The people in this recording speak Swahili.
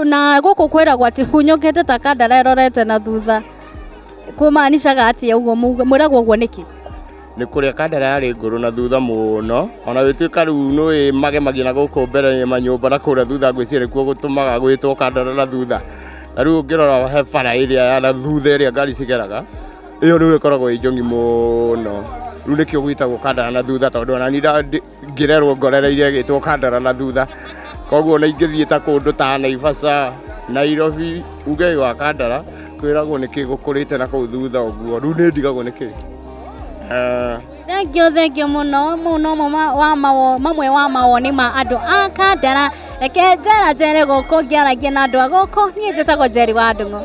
Na gũkũ kwĩragwo atĩ hunyũkĩte ta kandara ĩrorete na thutha kũmaanishaga atĩa ũguo mwĩragwo ũguo nĩkĩ? Nĩ kũrĩa kandara yarĩ ngũrũ na thutha mũno, ona gũtuĩka rĩu nĩ magemagia na gũkũ mbere manyũmba na kũrĩa thutha ngwĩciria nĩkuo gũtũmaga gwĩtwo kandara na thutha. Na rĩu ũngĩrora he bara ĩrĩa ya na thutha ĩrĩa ngari cigeraga, ĩyo nĩyo ĩkoragwo ĩ njong'i mũno. Rĩu nĩkĩo gwĩtagwo kandara na thutha, tondũ ona niĩ ngĩrerwo ngorereire ĩgĩtwo kandara na thutha. Koguo ona ingĩthiĩ ta kũndũ ta Naivasha, Nairobi, uge wa kandara kwĩragwo nĩkĩ gũkũrĩte na kũu thutha ũguo, rĩu nĩ ndigagwo nĩkĩ. Thengiũ mũno mamwe wa mawoni ma andũ a kandara. Reke njere gũkũ ngĩaragia na andũ a gũkũ, niĩ njĩtagwo Njeri wa Ndung'u.